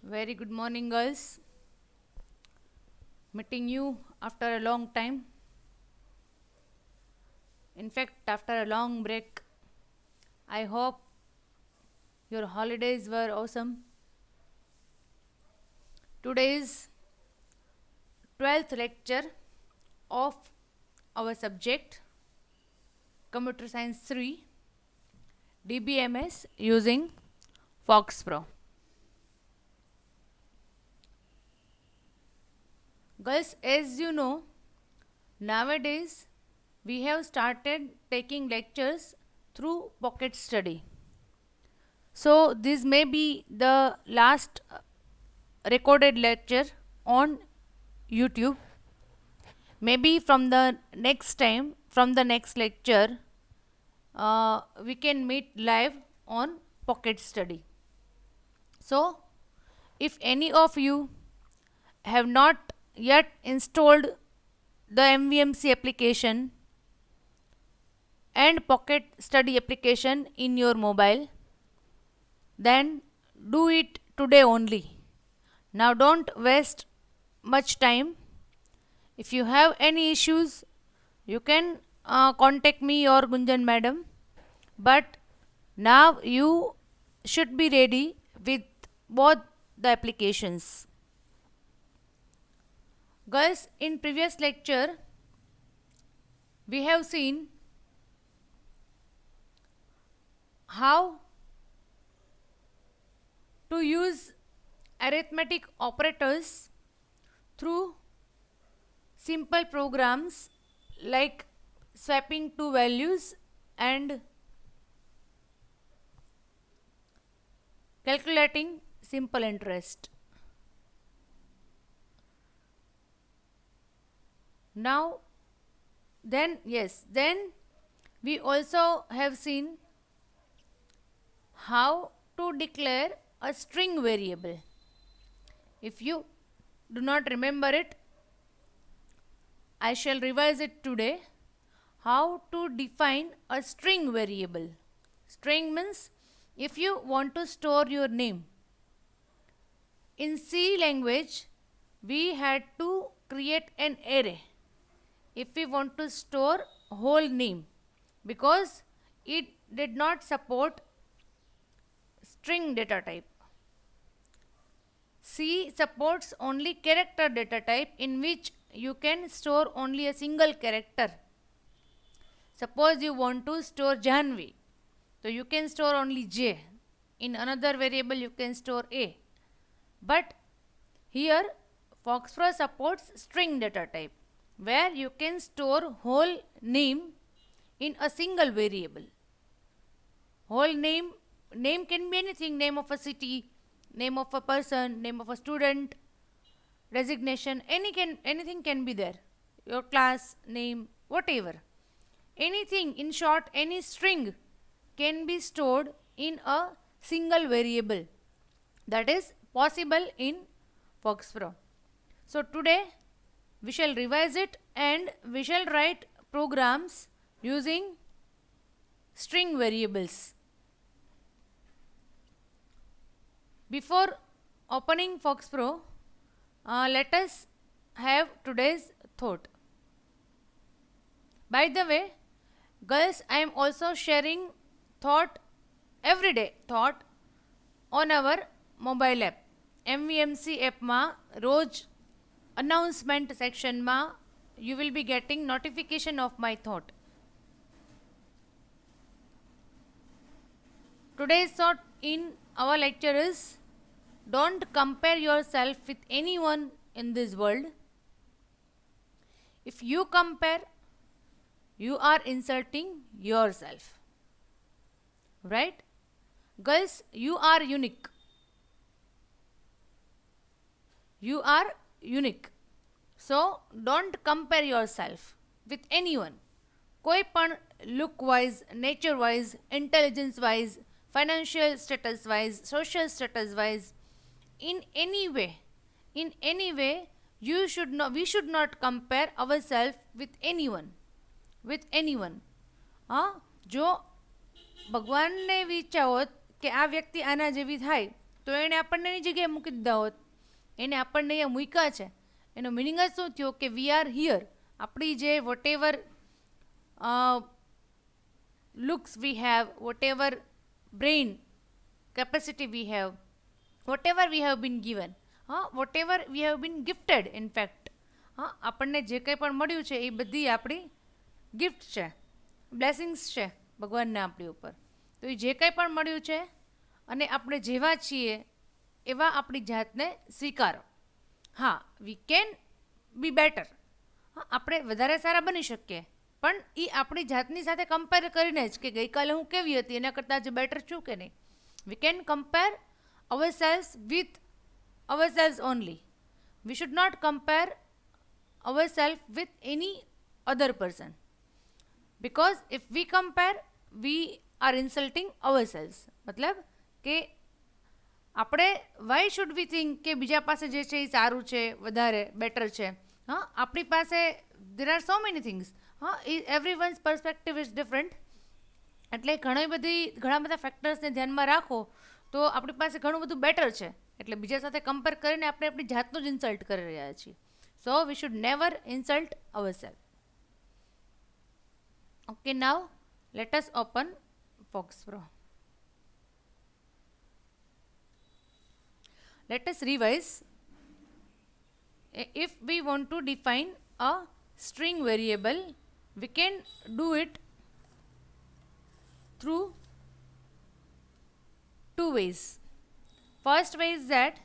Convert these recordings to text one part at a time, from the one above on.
Very good morning, girls. Meeting you after a long time. In fact, after a long break. I hope your holidays were awesome. Today is 12th lecture of our subject Computer Science 3 DBMS using Fox Pro. Girls, as you know, nowadays we have started taking lectures through Pocket Study. So, this may be the last recorded lecture on YouTube. Maybe from the next time, from the next lecture, we can meet live on Pocket Study. So, if any of you have not yet installed the MVMC application and Pocket Study application in your mobile, then do it today only. Now don't waste much time. If you have any issues, you can contact me or Gunjan madam. But now you should be ready with both the applications. Guys, in previous lecture, we have seen how to use arithmetic operators through simple programs like swapping two values and calculating simple interest. Now, then we also have seen how to declare a string variable. If you do not remember it, I shall revise it today. How to define a string variable. String means if you want to store your name. In C language, we had to create an array if we want to store whole name, because it did not support string data type. C supports only character data type, in which you can store only a single character. Suppose you want to store Janvi, so you can store only J. In another variable you can store A. But here FoxPro supports string data type, where you can store whole name in a single variable. Whole name can be anything: name of a city, name of a person, name of a student, resignation, anything can be there. Your class name, whatever. Anything, in short, any string can be stored in a single variable. That is possible in FoxPro. So today we shall revise it and we shall write programs using string variables. Before opening FoxPro, let us have today's thought. By the way, girls, I am also sharing thought, everyday thought, on our mobile app. MVMC app ma roj announcement section ma you will be getting notification of my thought. Today's thought in our lecture is: don't compare yourself with anyone in this world. If you compare, you are insulting yourself. Right? Girls, you are unique. You are unique. So, don't compare yourself with anyone. कोई पण look wise, nature wise, intelligence wise, financial status wise, social status wise, in any way, we should not compare ourselves with anyone. જો ભગવાનને વિચારો કે આ વ્યક્તિ આના જેવી થાય તો એણે આપણને એની જગ્યાએ મૂકી દીધા હોત. એને આપણને અહીંયા મૂક્યા છે, એનો મિનિંગ જ શું થયો કે વી આર હિયર. આપણી જે whatever looks we have, whatever brain capacity we have, whatever we have been given, whatever we have been gifted, in fact, આપણને જે કંઈ પણ મળ્યું છે એ બધી આપણી ગિફ્ટ છે, બ્લેસિંગ્સ છે ભગવાનને આપણી ઉપર. તો એ જે કંઈ પણ મળ્યું છે અને આપણે જેવા છીએ એવા આપણી જાતને સ્વીકારો. હા, વી કેન બી બેટર. આપણે વધારે સારા બની શકીએ, પણ એ આપણી જાતની સાથે કમ્પેર કરીને જ કે ગઈકાલે હું કેવી હતી એના કરતાં આજે બેટર છું કે નહીં. We can compare our selves with our selves only. We should not compare our self with any other person, because if we compare we are insulting our selves. મતલબ કે આપણે વાય શુડ વી થિંક કે બીજા પાસે જે છે એ સારું છે, વધારે બેટર છે. આપણી પાસે there are so many things. Every once perspective is different. એટલે ઘણા બધા ફેક્ટર્સને ધ્યાનમાં રાખો તો આપણી પાસે ઘણું બધું બેટર છે, એટલે બીજા સાથે કમ્પેર કરીને આપણે આપણી જાતનું જ ઇન્સલ્ટ કરી રહ્યા છીએ. So we should never insult our self. Okay, now let us open Fox Pro. Let us revise. If we want to define a string variable, we can do it through two ways. First way is that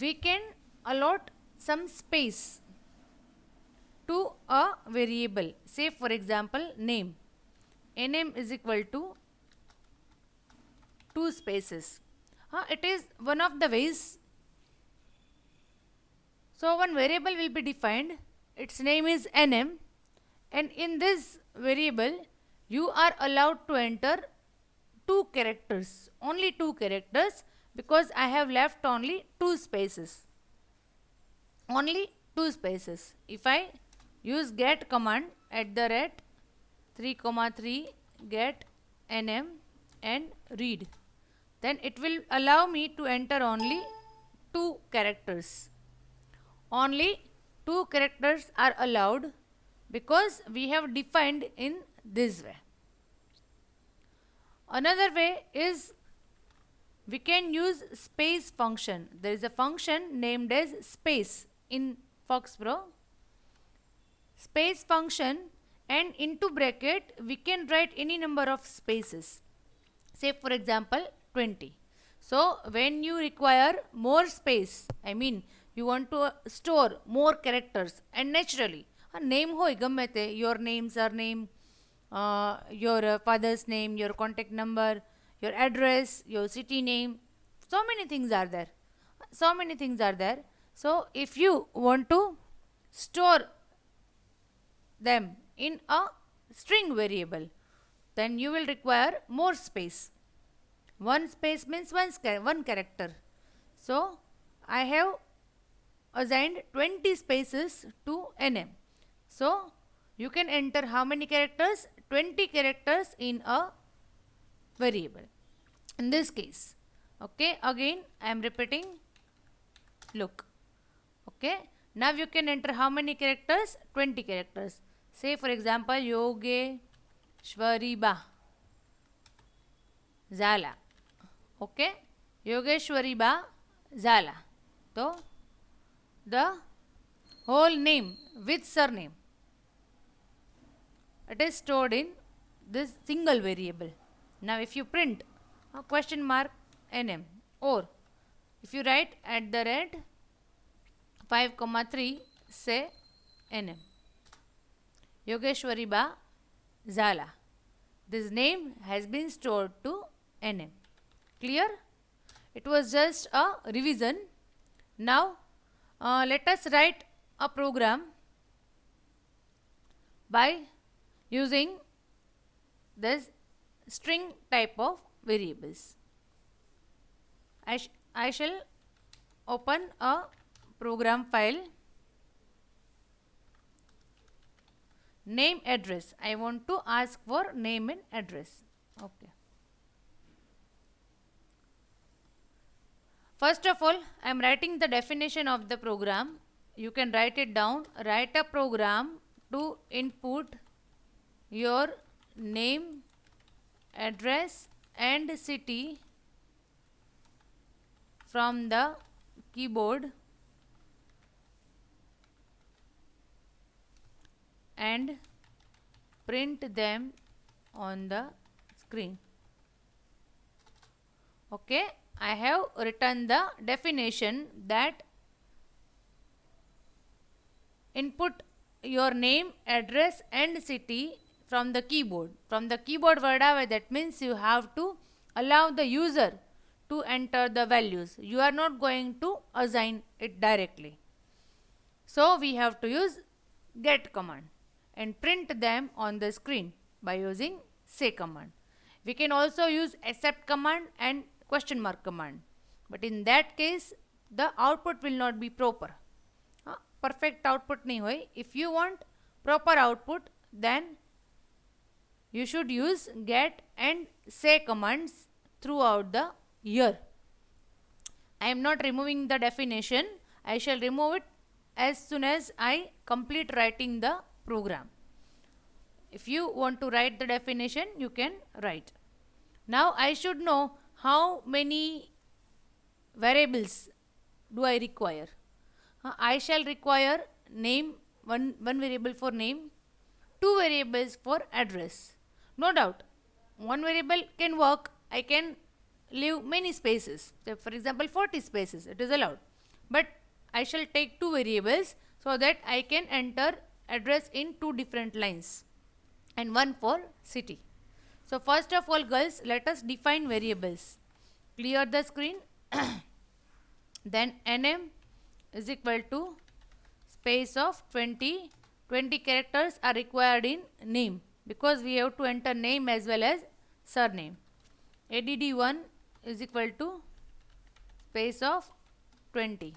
we can allot some space to a variable. Say for example name. name is equal to 2 spaces. It is one of the ways. So one variable will be defined, its name is nm, and in this variable you are allowed to enter 2 characters, only 2 characters, because I have left only 2 spaces. Only 2 spaces. If I use get command at the rate 3,3 get nm and read, then it will allow me to enter only 2 characters. Only 2 characters are allowed because we have defined in this way. Another way is we can use space function. There is a function named as space in Fox Pro. Space function, and into bracket we can write any number of spaces. Say for example 20. So when you require more space, I mean you want to store more characters, and naturally a name hoy gamme te, your name, surname, your father's name, your contact number, your address, your city name, so many things are there. So if you want to store them in a string variable, then you will require more space. One space means one character. So I have assigned 20 spaces to nm. So you can enter how many characters? 20 characters in a variable. In this case, okay, again I am repeating. Look, okay, now you can enter how many characters? 20 characters. Say for example Yogeshwari Zala. Okay, Yogeshwari Zala. So the whole name with surname, it is stored in this single variable. Now if you print a question mark nm, or if you write at the rate 5,3 say nm, Yogeshwari Zala, this name has been stored to nm. Clear? It was just a revision. Now let us write a program by using this string type of variables. I shall open a program file. Name, address. I want to ask for name and address. Okay. First of all, I am writing the definition of the program. You can write it down. Write a program to input your name, address and city from the keyboard and print them on the screen. Okay, I have written the definition that input your name, address and city from the keyboard. From the keyboard word આવે, that means you have to allow the user to enter the values. You are not going to assign it directly. So we have to use get command and print them on the screen by using say command. We can also use accept command and question mark command, but in that case the output will not be proper. Perfect output nahi hoy. If you want proper output, then you should use get and say commands throughout the year. I am not removing the definition. I shall remove it as soon as I complete writing the program. If you want to write the definition, you can write. Now I should know how many variables do I require. I shall require name, one variable for name, two variables for address. No doubt, one variable can work. I can leave many spaces. So for example, 40 spaces, it is allowed. But I shall take two variables so that I can enter address in two different lines and one for city. So first of all, girls, let us define variables. Clear the screen. Then nm is equal to space of 20. 20 characters are required in name because we have to enter name as well as surname. add1 is equal to space of 20.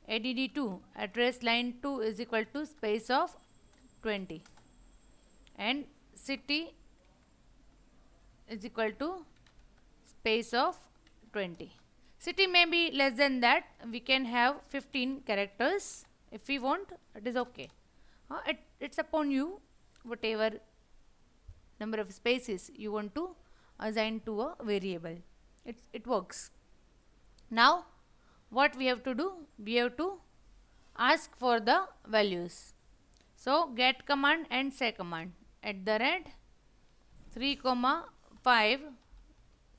add2, address line 2 is equal to space of 20. And city is equal to space of 20. City may be less than that. We can have 15 characters if we want. It is okay. It's upon you, whatever number of spaces you want to assign to a variable. It works. Now what we have to do? We have to ask for the values. So get command and say command. At the rate 3, 5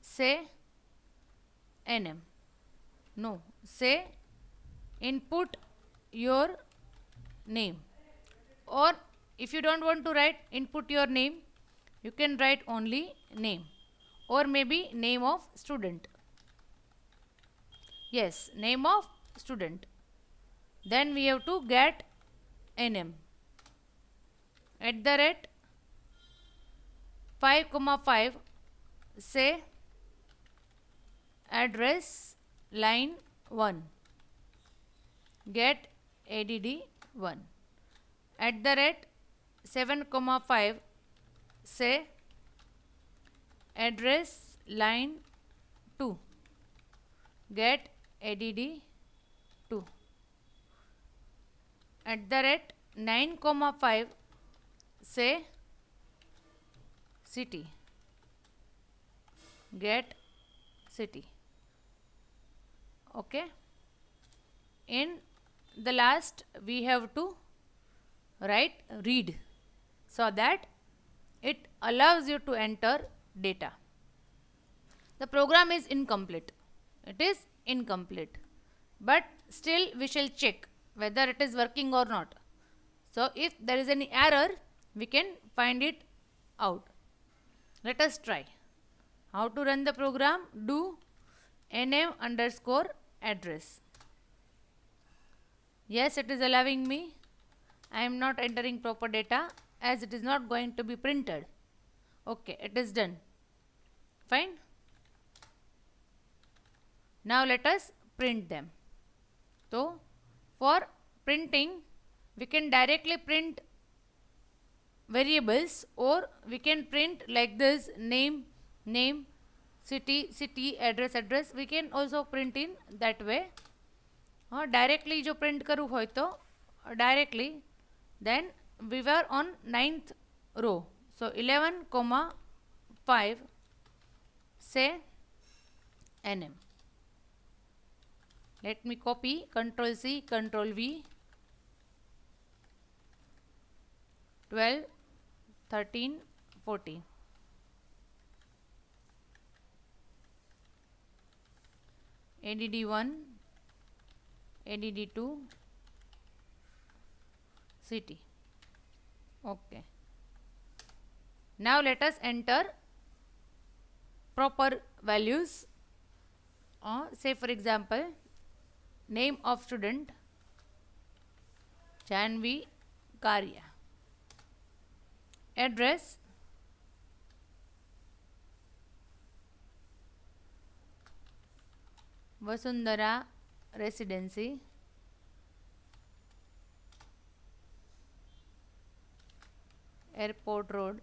say nm. No, say input your name. Or if you don't want to write input your name, you can write only name or maybe name of student. Yes, name of student. Then we have to get nm. At the rate 5, 5 say address line 1. Get add1. At the rate 7, 5 say address line 2. Get add2. At the rate 9, 5 say city. Get city. Okay. In the last we have to write read so that it allows you to enter data. The program is incomplete. It is incomplete. But still we shall check whether it is working or not. So if there is any error, we can find it out. Let us try. How to run the program? Do nm underscore address. Yes, it is allowing me. I am not entering proper data as it is not going to be printed. Okay, it is done. Fine. Now let us print them. So for printing, we can directly print variables or we can print like this: name, city address we can also print in that way. Directly जो print करूँ होय तो directly, then we were on 9th row, so 11,5 say nm. Let me copy, Ctrl C, Ctrl V, 12, 13, 14. ADD1, ADD2, CT. Okay. Now let us enter proper values. Say for example, name of student Janvi Karya, address Vasundhara Residency, Airport Road,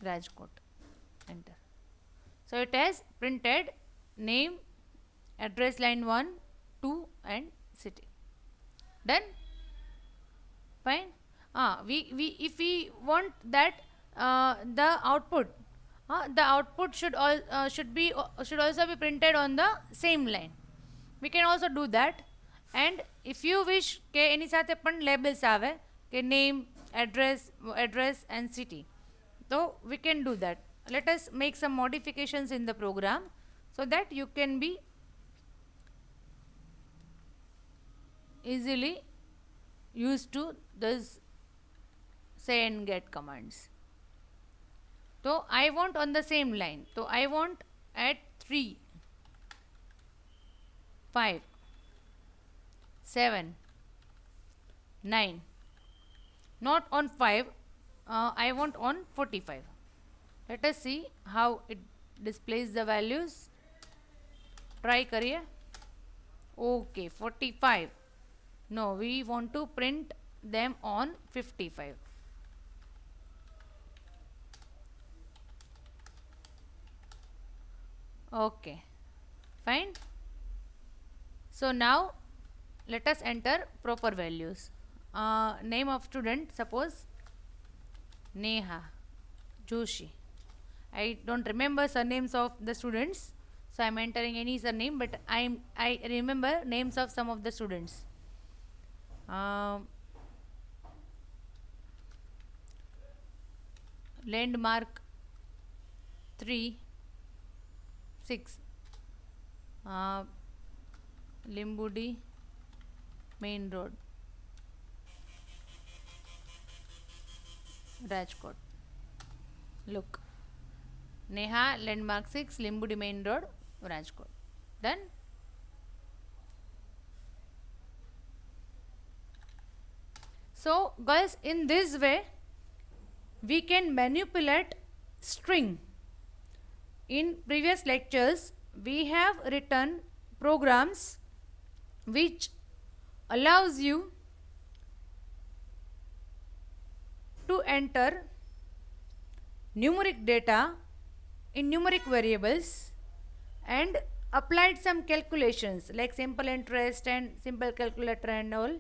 Rajkot. Enter. So it has printed name, address line 1, 2 and city. Done? Fine. If we want that the output should also be printed on the same line. We can also do that. And if you wish કે એની સાથે પણ labels આવે કે name, address and city, so we can do that. Let us make some modifications in the program so that you can be easily used to this say and get commands. So I want on the same line, so I want at 3, 5, 7, 9, not on 5, I want on 45. Let us see how it displays the values. Try kariye. Okay, 45. No, we want to print them on 55. Okay, fine. So now let us enter proper values. Name of student, suppose Neha Joshi. I don't remember surnames of the students, so I am entering any surname, but I remember names of some of the students. Landmark 3, 6, Limbudi Main Road, Rajkot. Look, Neha, Landmark 6, Limbudi Main Road, Rajkot. Done? So guys, in this way we can manipulate string. In previous lectures we have written programs which allows you to enter numeric data in numeric variables and applied some calculations like simple interest and simple calculator and all,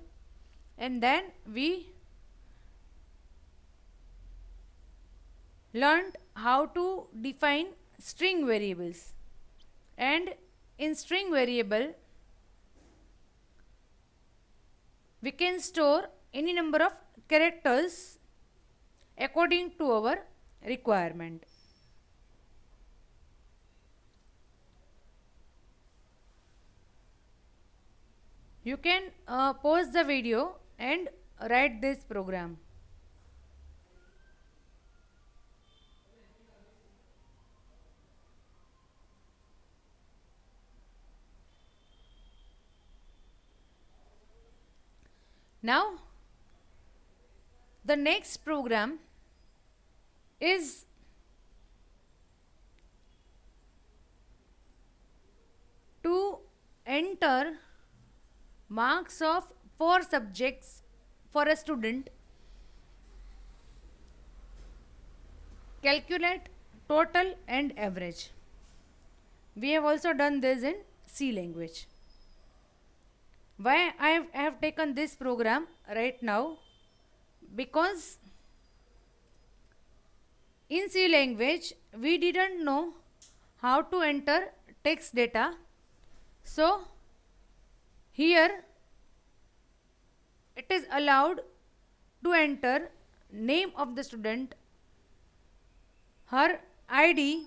and then we learned how to define string variables. And in string variable we can store any number of characters according to our requirement. You can pause the video and write this program. Now the next program is to enter marks of 4 subjects for a student calculate total and average. We have also done this in C language. Why I have taken this program right now? Because in C language we didn't know how to enter text data. So here it is allowed to enter name of the student, her ID,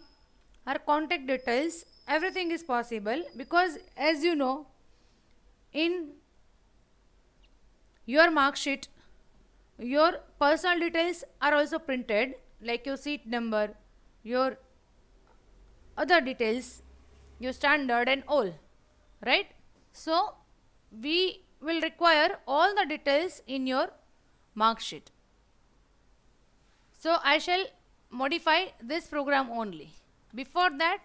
her contact details, everything is possible, because as you know, in your mark sheet your personal details are also printed, like your seat number, your other details, your standard and all, right? So we will require all the details in your mark sheet. So I shall modify this program only. Before that,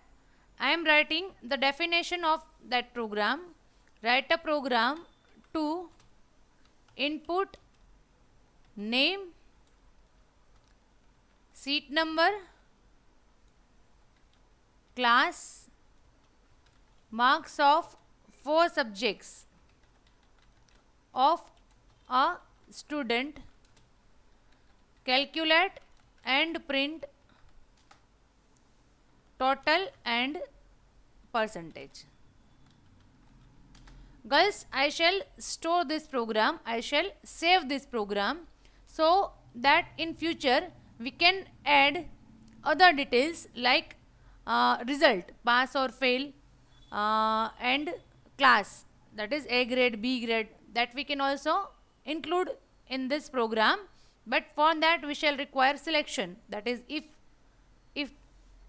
I am writing the definition of that program. Write a program to input name, seat number, class, marks of 4 subjects of a student, calculate and print total and percentage. Girls, I shall store this program, I shall save this program, so that in future we can add other details like result, pass or fail, and class, that is A grade, B grade, that we can also include in this program. But for that we shall require selection, that is if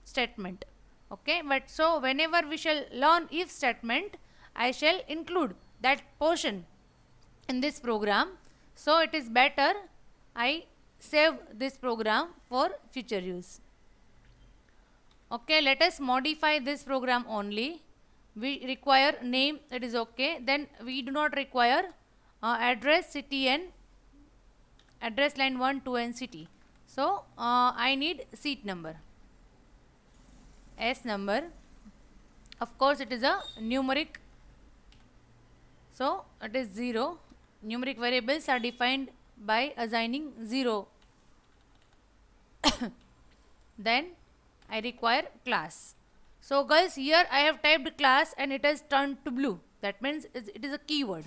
statement. Okay, but so whenever we shall learn if statement, I shall include that portion in this program. So it is better I save this program for future use. Okay, let us modify this program only. We require name, that is okay. Then we do not require address, city and address line 1, 2 and city. So I need seat number, S number. Of course it is a numeric, so it is 0. Numeric variables are defined by assigning 0. Then I require class. So guys, here I have typed class and it has turned to blue. That means it is a keyword.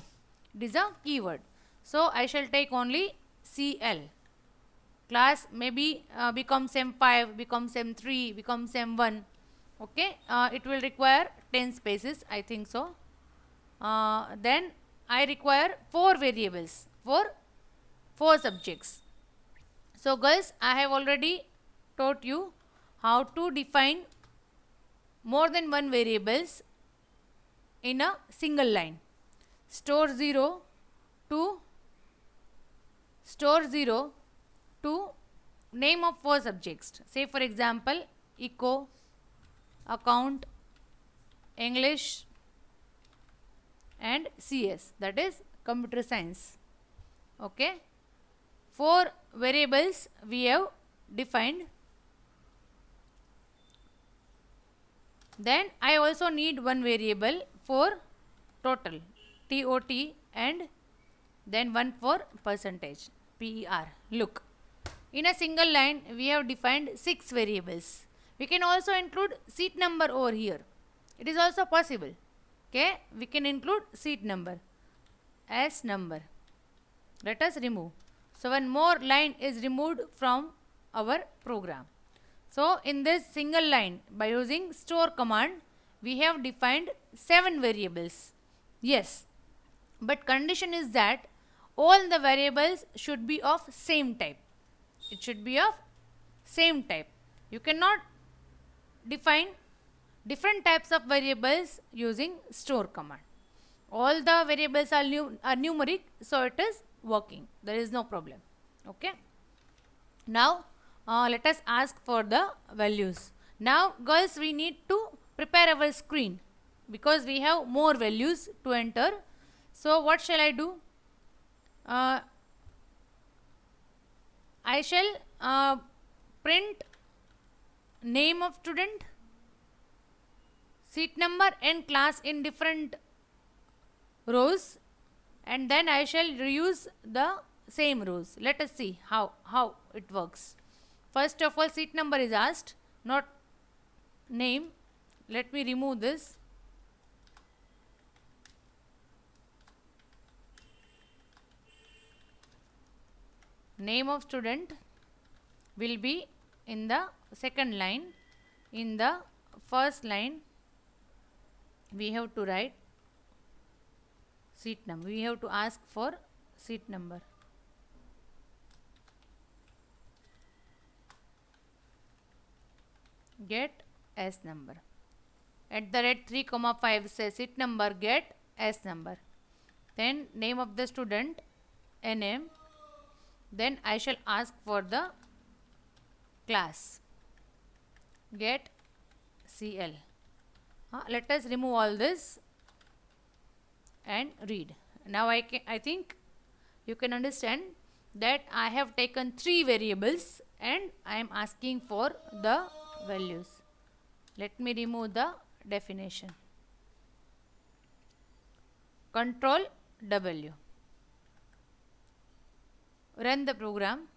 It is a keyword. So I shall take only CL. Class maybe become SEM5, become SEM3, become SEM1. Okay, it will require 10 spaces, I think so. Then I require 4 variables for 4 subjects. So girls, I have already taught you how to define more than one variables in a single line. Store 0 to name of 4 subjects. Say for example, eco, account, English and CS, that is computer science. Okay, 4 variables we have defined. Then I also need one variable for total, TOT, and then one for percentage, PER. Look, in a single line we have defined 6 variables. We can also include seat number over here. It is also possible. Okay, we can include seat number, S number. Let us remove. So one more line is removed from our program. So in this single line, by using store command, we have defined 7 variables. Yes, but condition is that all the variables should be of same type. It should be of same type. You cannot define different types of variables using store command. All the variables are numeric, so it is working. There is no problem. Okay. Now let us ask for the values. Now girls, we need to prepare our screen because we have more values to enter. So what shall I do? I shall print name of student, seat number and class in different rows, and then I shall reuse the same rows. Let us see how it works. First of all, seat number is asked, not name. Let me remove this. Name of student will be in the second line. In the first line, we have to write seat number. We have to ask for seat number. Get S number. At the rate 3, 5 says seat number, get S number. Then name of the student, NM. Then I shall ask for the class, get CL. Let us remove all this and read. Now I think you can understand that I have taken 3 variables and I am asking for the values. Let me remove the definition. Control W. Run the program.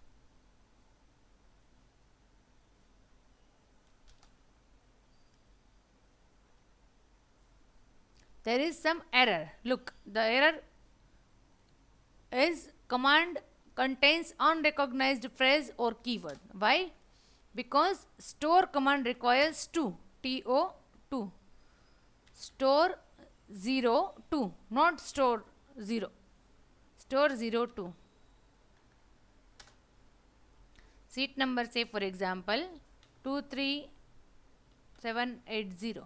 There is some error. Look, the error is command contains unrecognized phrase or keyword. Why? Because store command requires 2, TO 2. Store 0 2, not store 0. Store 0 2. Seat number, say for example 23780.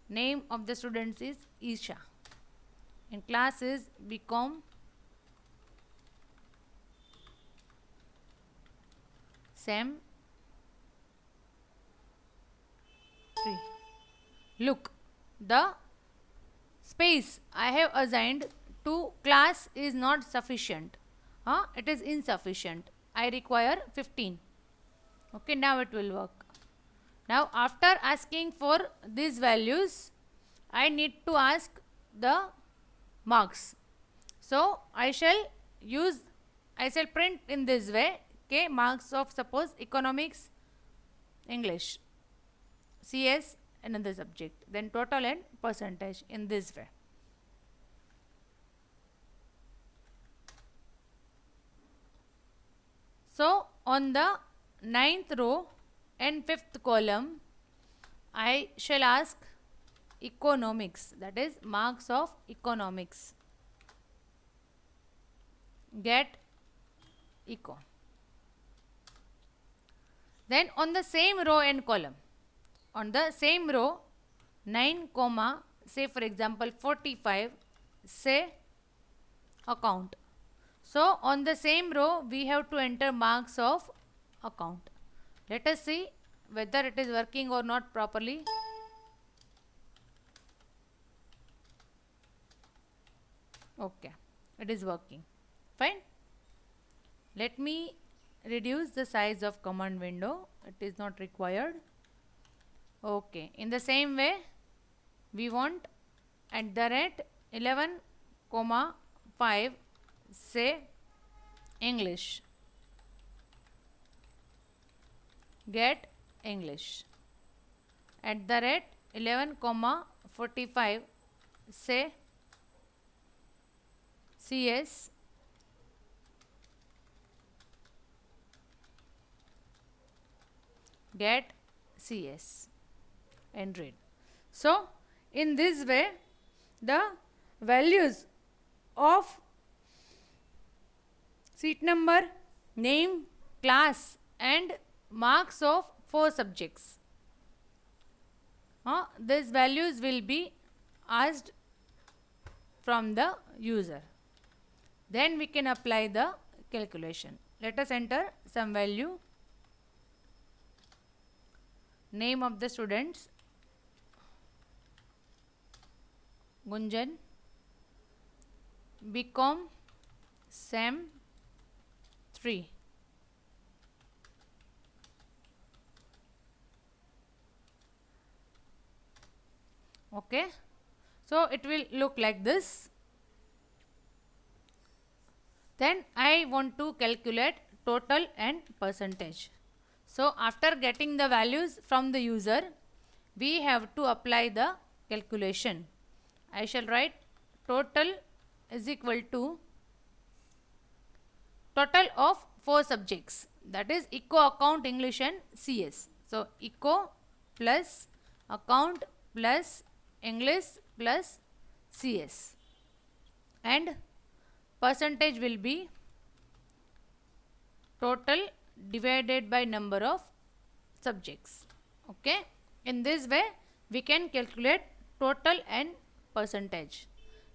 Name of the students is Isha. In class is BCom Sem 3. Look, the space I have assigned to class is not sufficient. It is insufficient. I require 15. Okay, now it will work. Now after asking for these values, I need to ask the marks. So I shall print in this way, okay, marks of suppose economics, English, CS, another subject, then total and percentage in this way. So on the 9th row and 5th column, I shall ask economics, that is marks of economics, get eco. Then on the same row and column, on the same row 9 comma, say for example 45, say account. So on the same row we have to enter marks of account. Let us see whether it is working or not properly. Okay, it is working. Fine. Let me reduce the size of command window. It is not required. Okay, in the same way we want at the rate 11 comma 5, say English, get English. At the rate 11 comma 45, say CS, get CS, and read. So in this way the values of seat number, name, class and marks of 4 subjects, these values will be asked from the user. Then we can apply the calculation. Let us enter some value. Name of the students, Gunjan, BCom Sem 3. Okay, so it will look like this. Then I want to calculate total and percentage. So after getting the values from the user, we have to apply the calculation. I shall write total is equal to total of 4 subjects, that is eco, account, English and CS. So eco plus account plus English plus CS, and percentage will be total divided by number of subjects. Okay, in this way we can calculate total and percentage.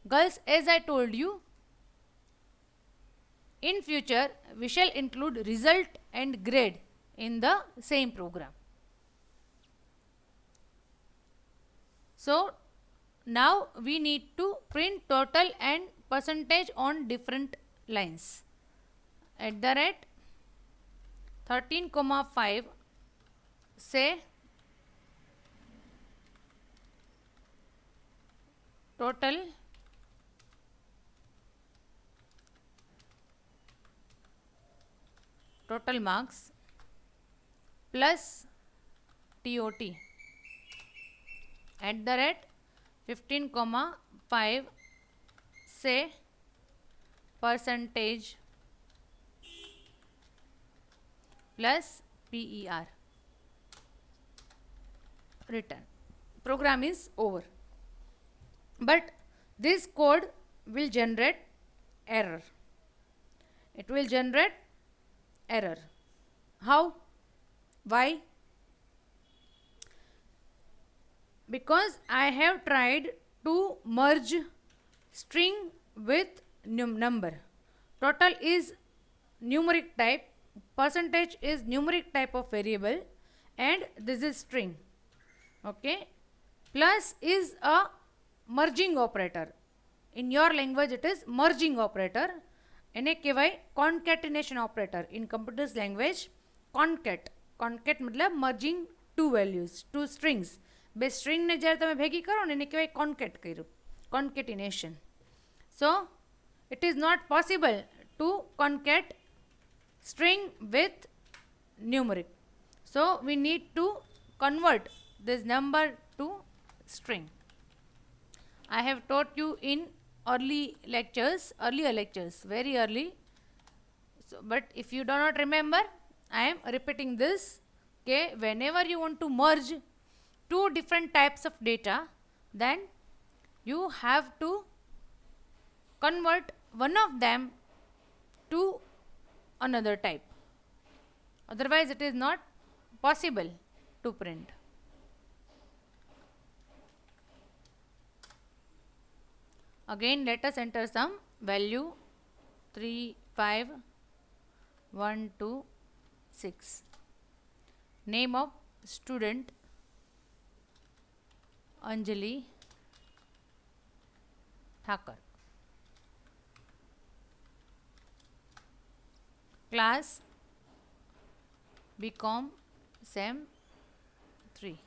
Girls, as I told you, in future we shall include result and grade in the same program. So now we need to print total and percentage on different lines. At the rate 13,5 say total marks plus TOT. At the rate 15,5 say percentage plus PER. Return. Program is over. But this code will generate error. It will generate error. How? Why? Because I have tried to merge string with number. Total is numeric type, percentage is numeric type of variable, and this is string. Okay, plus is a merging operator. In your language it is merging operator. એને કહેવાય concatenation operator. In computers language concat. Concat मतलब merging two values, two strings. બે string ને જ્યારે તમે ભેગી કરો ને એને કહેવાય concat કર્યું, concatenation. So it is not possible to concat string with numeric. So we need to convert this number to string. I have taught you in earlier lectures, very early. So, but if you do not remember, I am repeating this. Okay, whenever you want to merge two different types of data, then you have to convert one of them to another type. Otherwise, it is not possible to print. Again, let us enter some value 3, 5, 1, 2, 6. Name of student Anjali Thakur. Class BCom SEM 3.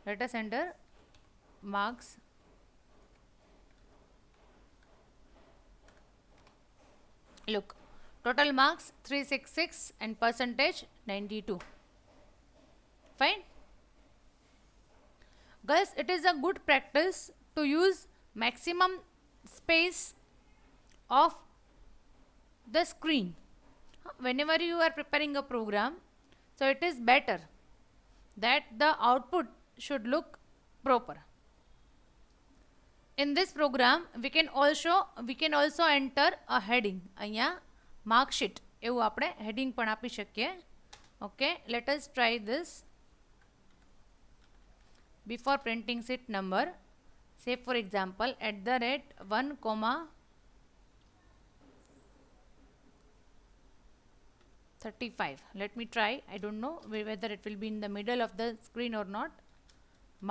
Let us enter marks. Look, total marks 366 and percentage 92. Fine. Guys, it is a good practice to use maximum space of the screen whenever you are preparing a program. So it is better that the output should look proper. In this program we can also enter a heading. અહીંયા mark sheet એવું આપણે heading પણ આપી શકીએ. Okay, let us try this. Before printing sheet number, say for example @1,35. Let me try. I don't know whether it will be in the middle of the screen or not.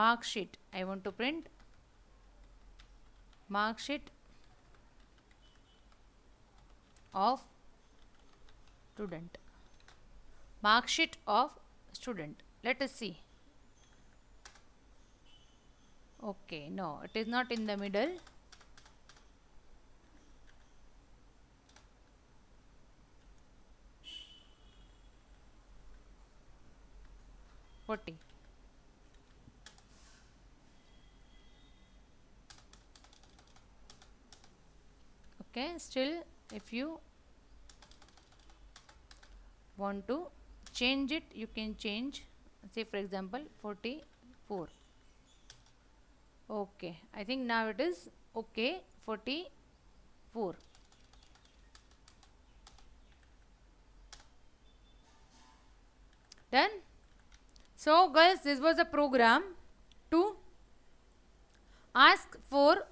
Mark sheet. I want to print mark sheet of student. Mark sheet of student. Let us see. Okay, no, it is not in the middle. Forty. Okay, still if you want to change it, you can change, say for example 44. Okay, I think now it is okay. 44. Done. So girls, this was a program to ask for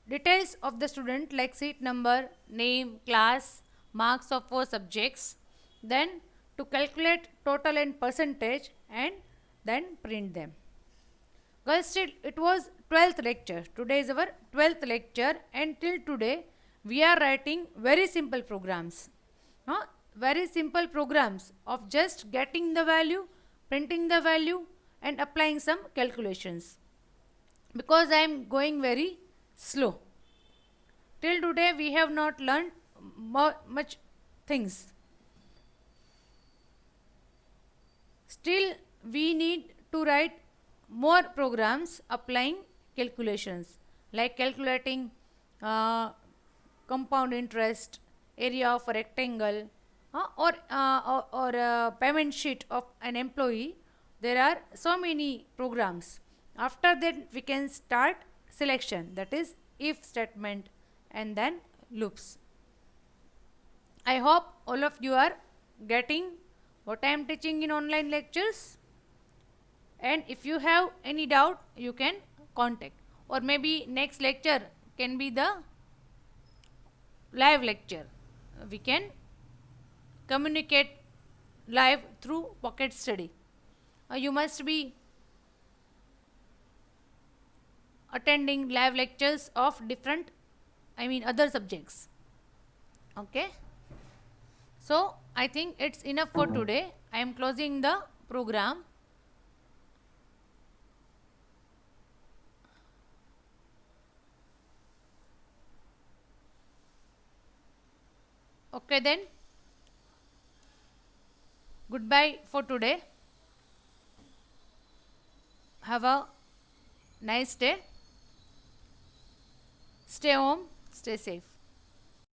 details of the student like seat number, name, class, marks of 4 subjects, then to calculate total and percentage and then print them. Girls, still it was 12th lecture. Today is our 12th lecture and till today we are writing very simple programs. Very simple programs of just getting the value, printing the value and applying some calculations. Because I am going very slow. Till today we have not learned much things. Still we need to write more programs applying calculations like calculating compound interest, area of a rectangle, or a payment sheet of an employee. There are so many programs. After that we can start selection, that is if statement and then loops. I hope all of you are getting what I am teaching in online lectures, and if you have any doubt you can contact, or maybe next lecture can be the live lecture. We can communicate live through Pocket Study. You must be attending live lectures of different, other subjects. Okay. So I think it's enough for today. I am closing the program. Okay then. Goodbye for today. Have a nice day. Stay home, stay safe.